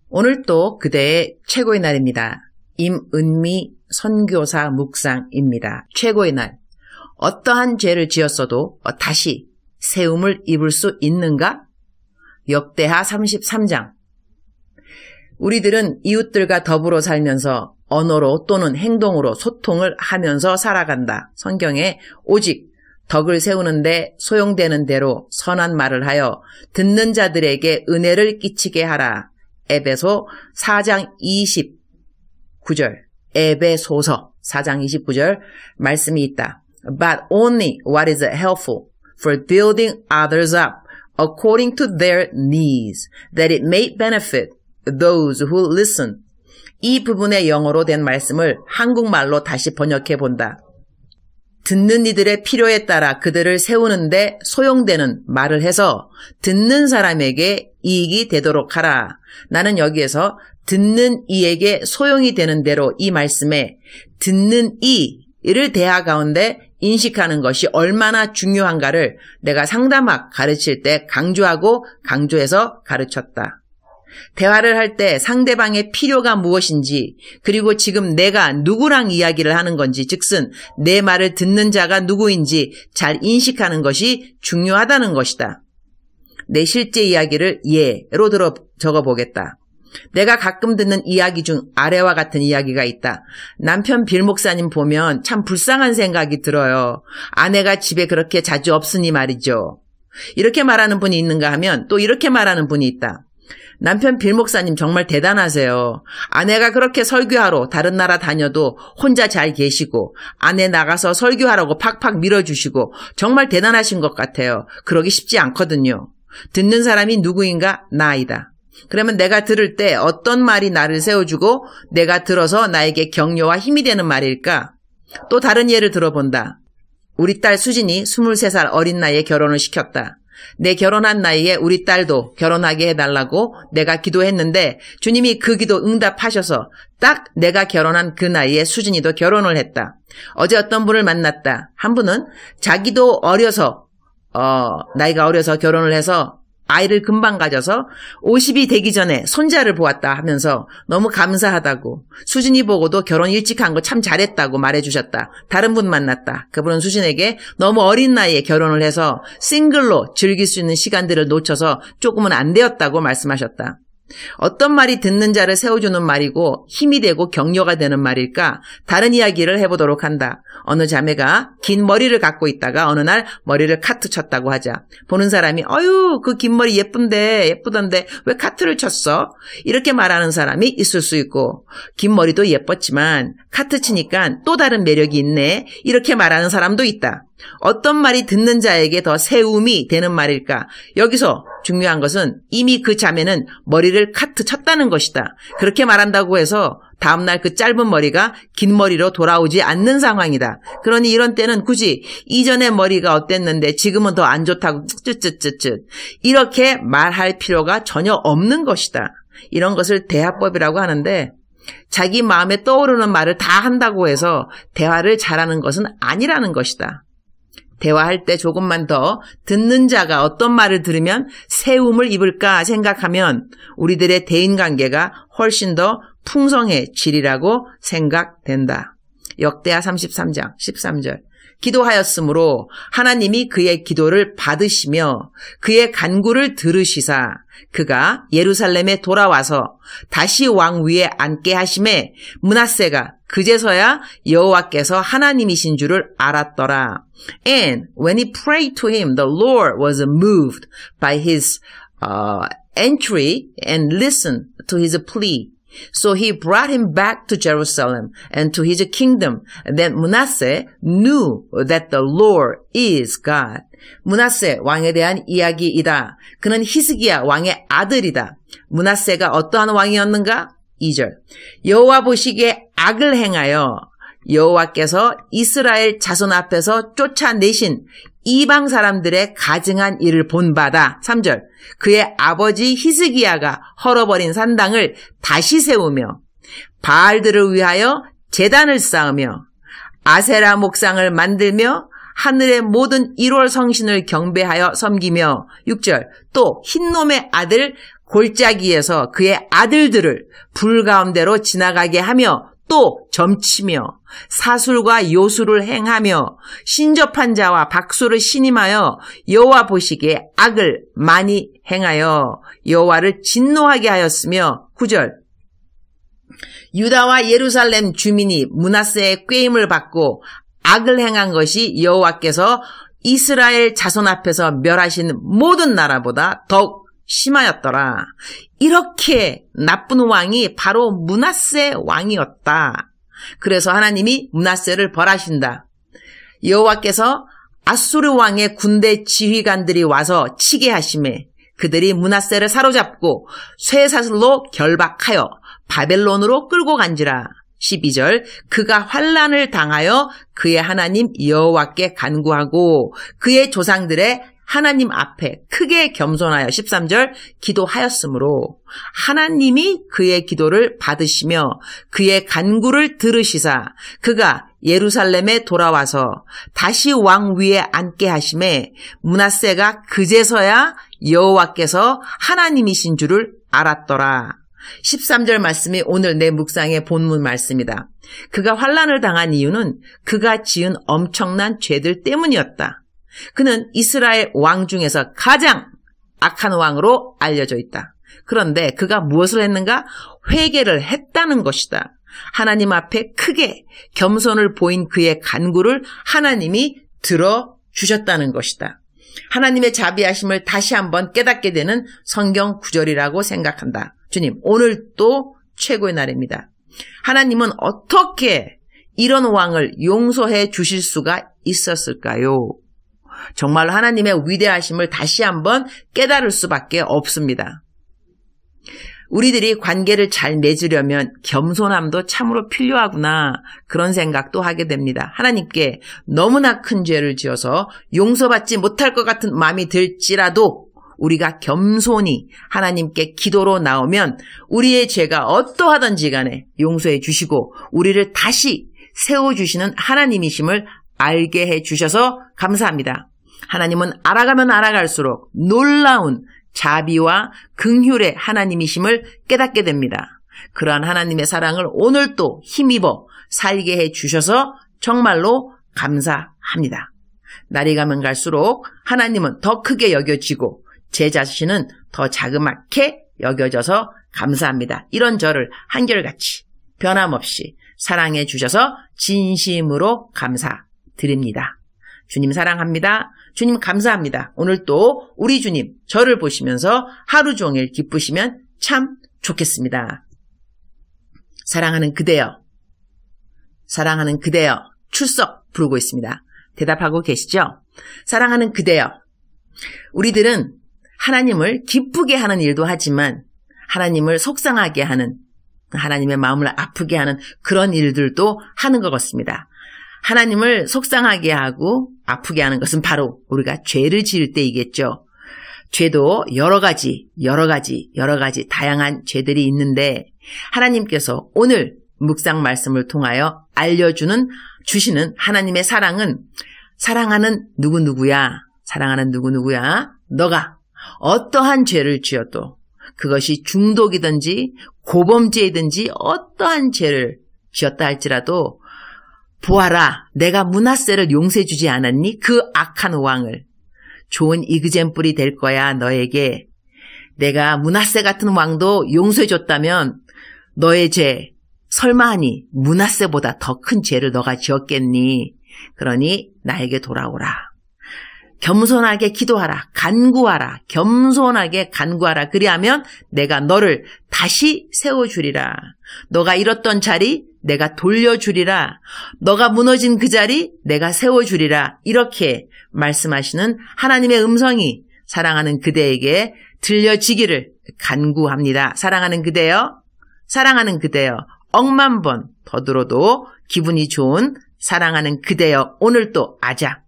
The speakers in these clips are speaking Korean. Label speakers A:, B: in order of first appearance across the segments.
A: 오늘 또 그대의 최고의 날입니다. 임은미 선교사 묵상입니다. 최고의 날. 어떠한 죄를 지었어도 다시 세움을 입을 수 있는가? 역대하 33장. 우리들은 이웃들과 더불어 살면서 언어로 또는 행동으로 소통을 하면서 살아간다. 성경에 오직 덕을 세우는데 소용되는 대로 선한 말을 하여 듣는 자들에게 은혜를 끼치게 하라. 에베소 4장 29절, 에베소서 4장 29절 말씀이 있다. But only what is helpful for building others up according to their needs, that it may benefit those who listen. 이 부분의 영어로 된 말씀을 한국말로 다시 번역해 본다. 듣는 이들의 필요에 따라 그들을 세우는데 소용되는 말을 해서 듣는 사람에게 이익이 되도록 하라. 나는 여기에서 듣는 이에게 소용이 되는 대로 이 말씀에 듣는 이를 대화 가운데 인식하는 것이 얼마나 중요한가를 내가 상담학 가르칠 때 강조해서 가르쳤다. 대화를 할 때 상대방의 필요가 무엇인지, 그리고 지금 내가 누구랑 이야기를 하는 건지, 즉슨 내 말을 듣는 자가 누구인지 잘 인식하는 것이 중요하다는 것이다. 내 실제 이야기를 예로 적어보겠다. 내가 가끔 듣는 이야기 중 아래와 같은 이야기가 있다. 남편 빌 목사님 보면 참 불쌍한 생각이 들어요. 아내가 집에 그렇게 자주 없으니 말이죠. 이렇게 말하는 분이 있는가 하면 또 이렇게 말하는 분이 있다. 남편 빌 목사님 정말 대단하세요. 아내가 그렇게 설교하러 다른 나라 다녀도 혼자 잘 계시고 아내 나가서 설교하라고 팍팍 밀어주시고 정말 대단하신 것 같아요. 그러기 쉽지 않거든요. 듣는 사람이 누구인가? 나이다. 그러면 내가 들을 때 어떤 말이 나를 세워주고 내가 들어서 나에게 격려와 힘이 되는 말일까? 또 다른 예를 들어본다. 우리 딸 수진이 23살 어린 나이에 결혼을 시켰다. 내 결혼한 나이에 우리 딸도 결혼하게 해달라고 내가 기도했는데 주님이 그 기도 응답하셔서 딱 내가 결혼한 그 나이에 수진이도 결혼을 했다. 어제 어떤 분을 만났다. 한 분은 자기도 나이가 어려서 결혼을 해서 아이를 금방 가져서 50이 되기 전에 손자를 보았다 하면서 너무 감사하다고, 수진이 보고도 결혼 일찍 한 거 참 잘했다고 말해주셨다. 다른 분 만났다. 그분은 수진에게 너무 어린 나이에 결혼을 해서 싱글로 즐길 수 있는 시간들을 놓쳐서 조금은 안 되었다고 말씀하셨다. 어떤 말이 듣는 자를 세워주는 말이고 힘이 되고 격려가 되는 말일까? 다른 이야기를 해보도록 한다. 어느 자매가 긴 머리를 갖고 있다가 어느 날 머리를 카트 쳤다고 하자. 보는 사람이 어휴 그 긴 머리 예쁘던데 왜 카트를 쳤어? 이렇게 말하는 사람이 있을 수 있고, 긴 머리도 예뻤지만 카트 치니까 또 다른 매력이 있네, 이렇게 말하는 사람도 있다. 어떤 말이 듣는 자에게 더 세움이 되는 말일까? 여기서 중요한 것은 이미 그 자매는 머리를 카트 쳤다는 것이다. 그렇게 말한다고 해서 다음날 그 짧은 머리가 긴 머리로 돌아오지 않는 상황이다. 그러니 이런 때는 굳이 이전의 머리가 어땠는데 지금은 더 안 좋다고 쯧쯧쯧쯧 이렇게 말할 필요가 전혀 없는 것이다. 이런 것을 대화법이라고 하는데, 자기 마음에 떠오르는 말을 다 한다고 해서 대화를 잘하는 것은 아니라는 것이다. 대화할 때 조금만 더 듣는 자가 어떤 말을 들으면 세움을 입을까 생각하면 우리들의 대인관계가 훨씬 더 풍성해지리라고 생각된다. 역대하 33장 13절. 기도하였으므로 하나님이 그의 기도를 받으시며 그의 간구를 들으시사 그가 예루살렘에 돌아와서 다시 왕 위에 앉게 하심에 므낫세가 그제서야 여호와께서 하나님이신 줄을 알았더라. And when he prayed to him, the Lord was moved by his entry and listened to his plea. So he brought him back to Jerusalem and to his kingdom. Then Manasseh knew that the Lord is God. 므낫세 왕에 대한 이야기이다. 그는 히스기야 왕의 아들이다. 므낫세가 어떠한 왕이었는가? 2절. 여호와 보시기에 악을 행하여 여호와께서 이스라엘 자손 앞에서 쫓아내신 이방 사람들의 가증한 일을 본바다. 3절. 그의 아버지 히스기야가 헐어버린 산당을 다시 세우며 바알들을 위하여 제단을 쌓으며 아세라 목상을 만들며 하늘의 모든 1월 성신을 경배하여 섬기며 6절. 또 흰놈의 아들 골짜기에서 그의 아들들을 불 가운데로 지나가게 하며 또 점치며 사술과 요술을 행하며 신접한 자와 박수를 신임하여 여호와 보시기에 악을 많이 행하여 여호와를 진노하게 하였으며 9절 유다와 예루살렘 주민이 므낫세의 꾀임을 받고 악을 행한 것이 여호와께서 이스라엘 자손 앞에서 멸하신 모든 나라보다 더욱 심하였더라. 이렇게 나쁜 왕이 바로 므낫세 왕이었다. 그래서 하나님이 므낫세를 벌하신다. 여호와께서 아수르 왕의 군대 지휘관들이 와서 치게 하심에 그들이 므낫세를 사로잡고 쇠사슬로 결박하여 바벨론으로 끌고 간지라. 12절 그가 환난을 당하여 그의 하나님 여호와께 간구하고 그의 조상들의 하나님 앞에 크게 겸손하여 13절 기도하였으므로 하나님이 그의 기도를 받으시며 그의 간구를 들으시사 그가 예루살렘에 돌아와서 다시 왕 위에 앉게 하심에 므낫세가 그제서야 여호와께서 하나님이신 줄을 알았더라. 13절 말씀이 오늘 내 묵상의 본문 말씀이다. 그가 환난을 당한 이유는 그가 지은 엄청난 죄들 때문이었다. 그는 이스라엘 왕 중에서 가장 악한 왕으로 알려져 있다. 그런데 그가 무엇을 했는가? 회개를 했다는 것이다. 하나님 앞에 크게 겸손을 보인 그의 간구를 하나님이 들어주셨다는 것이다. 하나님의 자비하심을 다시 한번 깨닫게 되는 성경 구절이라고 생각한다. 주님, 오늘 또 최고의 날입니다. 하나님은 어떻게 이런 왕을 용서해 주실 수가 있었을까요? 정말 하나님의 위대하심을 다시 한번 깨달을 수밖에 없습니다. 우리들이 관계를 잘 맺으려면 겸손함도 참으로 필요하구나 그런 생각도 하게 됩니다. 하나님께 너무나 큰 죄를 지어서 용서받지 못할 것 같은 마음이 들지라도 우리가 겸손히 하나님께 기도로 나오면 우리의 죄가 어떠하든지 간에 용서해 주시고 우리를 다시 세워주시는 하나님이심을 알게 해주셔서 감사합니다. 하나님은 알아가면 알아갈수록 놀라운 자비와 긍휼의 하나님이심을 깨닫게 됩니다. 그러한 하나님의 사랑을 오늘 또 힘입어 살게 해주셔서 정말로 감사합니다. 날이 가면 갈수록 하나님은 더 크게 여겨지고 제 자신은 더 자그맣게 여겨져서 감사합니다. 이런 저를 한결같이 변함없이 사랑해 주셔서 진심으로 감사드립니다. 주님 사랑합니다. 주님 감사합니다. 오늘 또 우리 주님 저를 보시면서 하루 종일 기쁘시면 참 좋겠습니다. 사랑하는 그대여, 사랑하는 그대여 출석 부르고 있습니다. 대답하고 계시죠? 사랑하는 그대여, 우리들은 하나님을 기쁘게 하는 일도 하지만 하나님을 속상하게 하는, 하나님의 마음을 아프게 하는 그런 일들도 하는 것 같습니다. 하나님을 속상하게 하고 아프게 하는 것은 바로 우리가 죄를 지을 때이겠죠. 죄도 여러 가지 다양한 죄들이 있는데 하나님께서 오늘 묵상 말씀을 통하여 주시는 하나님의 사랑은 사랑하는 누구누구야, 사랑하는 누구누구야, 너가 어떠한 죄를 지어도 그것이 중독이든지 고범죄이든지 어떠한 죄를 지었다 할지라도 보아라, 내가 므낫세를 용서해 주지 않았니? 그 악한 왕을. 좋은 이그젬플이 될 거야, 너에게. 내가 므낫세 같은 왕도 용서해 줬다면 너의 죄 설마하니 므낫세보다 더 큰 죄를 너가 지었겠니? 그러니 나에게 돌아오라. 겸손하게 기도하라. 간구하라. 겸손하게 간구하라. 그리하면 내가 너를 다시 세워주리라. 너가 잃었던 자리 내가 돌려주리라. 너가 무너진 그 자리 내가 세워주리라. 이렇게 말씀하시는 하나님의 음성이 사랑하는 그대에게 들려지기를 간구합니다. 사랑하는 그대여, 사랑하는 그대여, 억만 번 더 들어도 기분이 좋은 사랑하는 그대여, 오늘 또 아자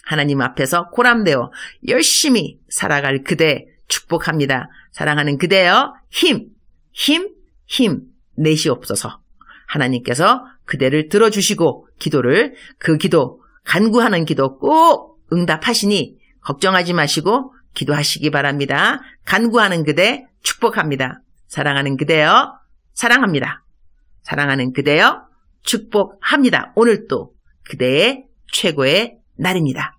A: 하나님 앞에서 고람되어 열심히 살아갈 그대 축복합니다. 사랑하는 그대여, 힘 내시옵소서. 하나님께서 그대를 들어주시고 그 기도, 간구하는 기도 꼭 응답하시니 걱정하지 마시고 기도하시기 바랍니다. 간구하는 그대 축복합니다. 사랑하는 그대여 사랑합니다. 사랑하는 그대여 축복합니다. 오늘 또 그대의 최고의 날입니다.